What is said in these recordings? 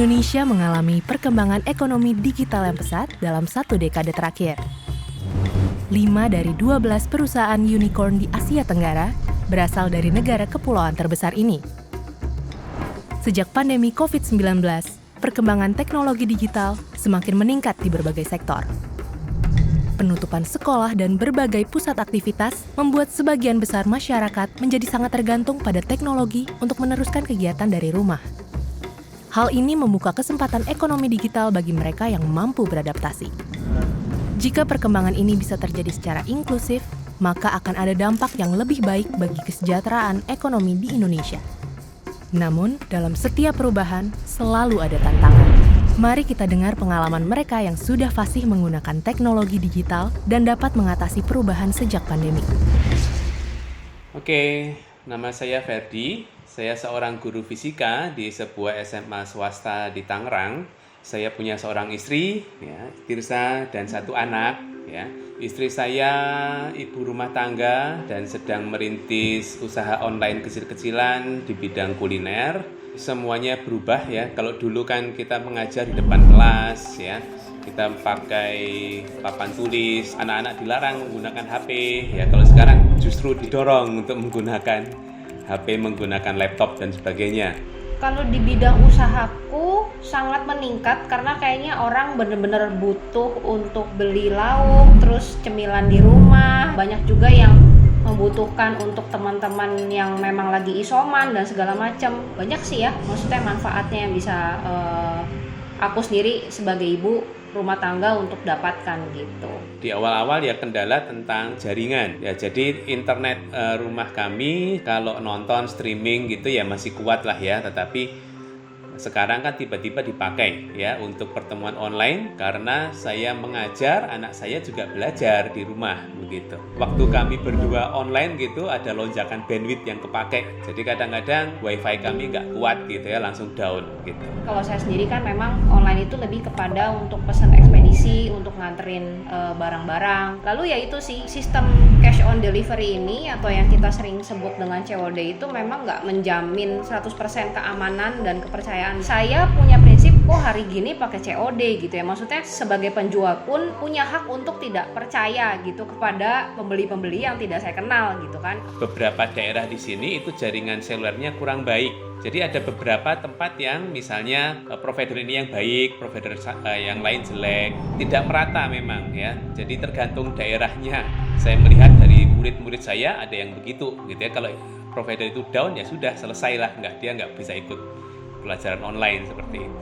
Indonesia mengalami perkembangan ekonomi digital yang pesat dalam 1 dekade terakhir. 5 dari 12 perusahaan unicorn di Asia Tenggara berasal dari negara kepulauan terbesar ini. Sejak pandemi COVID-19, perkembangan teknologi digital semakin meningkat di berbagai sektor. Penutupan sekolah dan berbagai pusat aktivitas membuat sebagian besar masyarakat menjadi sangat tergantung pada teknologi untuk meneruskan kegiatan dari rumah. Hal ini membuka kesempatan ekonomi digital bagi mereka yang mampu beradaptasi. Jika perkembangan ini bisa terjadi secara inklusif, maka akan ada dampak yang lebih baik bagi kesejahteraan ekonomi di Indonesia. Namun, dalam setiap perubahan, selalu ada tantangan. Mari kita dengar pengalaman mereka yang sudah fasih menggunakan teknologi digital dan dapat mengatasi perubahan sejak pandemi. Oke, nama saya Ferdi. Saya seorang guru fisika di sebuah SMA swasta di Tangerang. Saya punya seorang istri, ya, Tirsa, dan 1 anak. Ya. Istri saya ibu rumah tangga dan sedang merintis usaha online kecil-kecilan di bidang kuliner. Semuanya berubah ya. Kalau dulu kan kita mengajar di depan kelas, ya, kita pakai papan tulis. Anak-anak dilarang menggunakan HP. Ya, kalau sekarang justru didorong untuk menggunakan HP, menggunakan laptop dan sebagainya. Kalau di bidang usahaku sangat meningkat karena kayaknya orang benar-benar butuh untuk beli lauk, terus cemilan di rumah. Banyak juga yang membutuhkan untuk teman-teman yang memang lagi isoman dan segala macam. Banyak sih ya, maksudnya manfaatnya yang bisa aku sendiri sebagai ibu rumah tangga untuk dapatkan gitu. Di awal-awal ya kendala tentang jaringan. Ya, jadi internet rumah kami kalau nonton streaming gitu ya masih kuat lah ya, tetapi sekarang kan tiba-tiba dipakai ya untuk pertemuan online karena saya mengajar, anak saya juga belajar di rumah begitu. Waktu kami berdua online gitu ada lonjakan bandwidth yang kepakai. Jadi kadang-kadang wifi kami nggak kuat gitu ya, langsung down gitu. Kalau saya sendiri kan memang online itu lebih kepada untuk pesan ekspedisi, untuk nganterin barang-barang. Lalu ya itu sih sistem cash on delivery ini atau yang kita sering sebut dengan COD itu memang nggak menjamin 100% keamanan dan kepercayaan. Saya punya prinsip, hari gini pakai COD gitu ya. Maksudnya sebagai penjual pun punya hak untuk tidak percaya gitu kepada pembeli-pembeli yang tidak saya kenal gitu kan. Beberapa daerah di sini itu jaringan selulernya kurang baik. Jadi ada beberapa tempat yang misalnya provider ini yang baik, provider yang lain jelek, tidak merata memang ya. Jadi tergantung daerahnya. Saya melihat dari murid-murid saya ada yang begitu gitu ya. Kalau provider itu down ya sudah selesai lah, dia nggak bisa ikut pelajaran online seperti itu.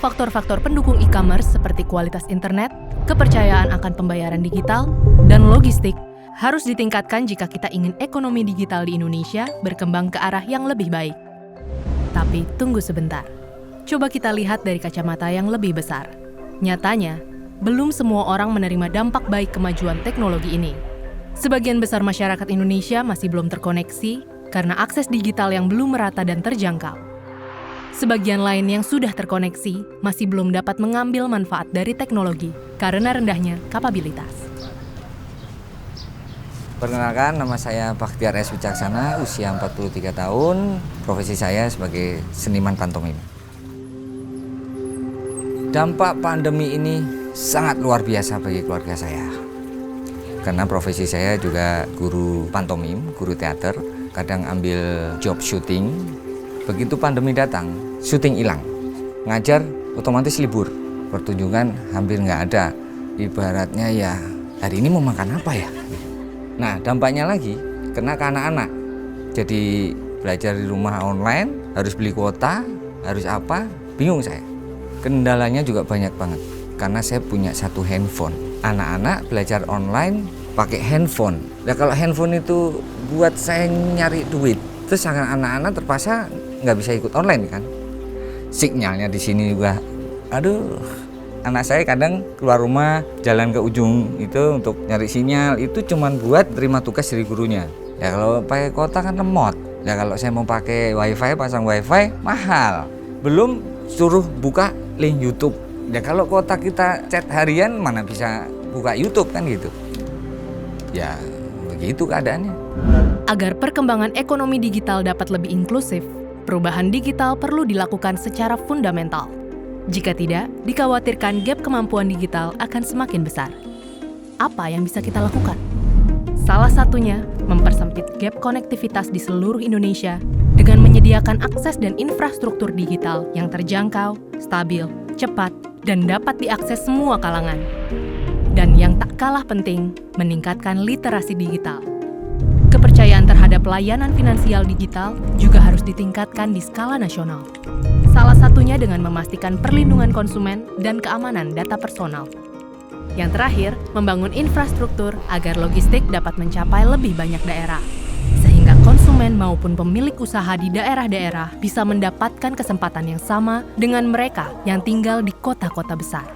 Faktor-faktor pendukung e-commerce seperti kualitas internet, kepercayaan akan pembayaran digital, dan logistik harus ditingkatkan jika kita ingin ekonomi digital di Indonesia berkembang ke arah yang lebih baik. Tapi tunggu sebentar. Coba kita lihat dari kacamata yang lebih besar. Nyatanya, belum semua orang menerima dampak baik kemajuan teknologi ini. Sebagian besar masyarakat Indonesia masih belum terkoneksi karena akses digital yang belum merata dan terjangkau. Sebagian lain yang sudah terkoneksi masih belum dapat mengambil manfaat dari teknologi karena rendahnya kapabilitas. Perkenalkan, nama saya Bakhtiar S. Wicaksana, usia 43 tahun, profesi saya sebagai seniman pantomim. Dampak pandemi ini sangat luar biasa bagi keluarga saya. Karena profesi saya juga guru pantomim, guru teater, kadang ambil job syuting. Begitu pandemi datang, syuting hilang. Ngajar otomatis libur, pertunjukan hampir nggak ada. Ibaratnya ya, hari ini mau makan apa ya? Nah, dampaknya lagi kena ke anak-anak. Jadi belajar di rumah online, harus beli kuota, harus apa, bingung saya. Kendalanya juga banyak banget, karena saya punya 1 handphone. Anak-anak belajar online pakai handphone. Nah, kalau handphone itu buat saya nyari duit, terus anak-anak terpaksa nggak bisa ikut online kan. Sinyalnya di sini juga, aduh. Anak saya kadang keluar rumah, jalan ke ujung itu untuk nyari sinyal, itu cuman buat terima tugas dari gurunya. Ya kalau pakai kuota kan lemot. Ya kalau saya mau pakai wifi, pasang wifi, mahal. Belum suruh buka link YouTube. Ya kalau kuota kita chat harian, mana bisa buka YouTube kan gitu. Ya begitu keadaannya. Agar perkembangan ekonomi digital dapat lebih inklusif, perubahan digital perlu dilakukan secara fundamental. Jika tidak, dikhawatirkan gap kemampuan digital akan semakin besar. Apa yang bisa kita lakukan? Salah satunya, mempersempit gap konektivitas di seluruh Indonesia dengan menyediakan akses dan infrastruktur digital yang terjangkau, stabil, cepat, dan dapat diakses semua kalangan. Dan yang tak kalah penting, meningkatkan literasi digital. Kepercayaan terhadap layanan finansial digital juga harus ditingkatkan di skala nasional. Salah satunya dengan memastikan perlindungan konsumen dan keamanan data personal. Yang terakhir, membangun infrastruktur agar logistik dapat mencapai lebih banyak daerah. Sehingga konsumen maupun pemilik usaha di daerah-daerah bisa mendapatkan kesempatan yang sama dengan mereka yang tinggal di kota-kota besar.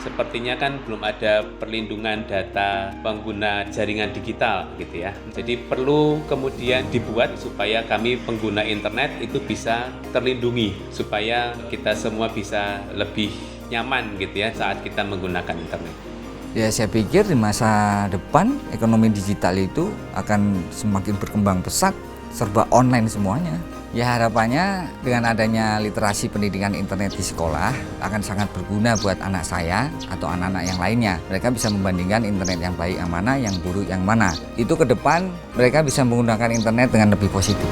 Sepertinya kan belum ada perlindungan data pengguna jaringan digital gitu ya. Jadi perlu kemudian dibuat supaya kami pengguna internet itu bisa terlindungi, supaya kita semua bisa lebih nyaman gitu ya saat kita menggunakan internet. Ya, saya pikir di masa depan ekonomi digital itu akan semakin berkembang pesat, serba online semuanya. Ya, harapannya dengan adanya literasi pendidikan internet di sekolah akan sangat berguna buat anak saya atau anak-anak yang lainnya. Mereka bisa membandingkan internet yang baik yang mana, yang buruk yang mana. Itu ke depan mereka bisa menggunakan internet dengan lebih positif.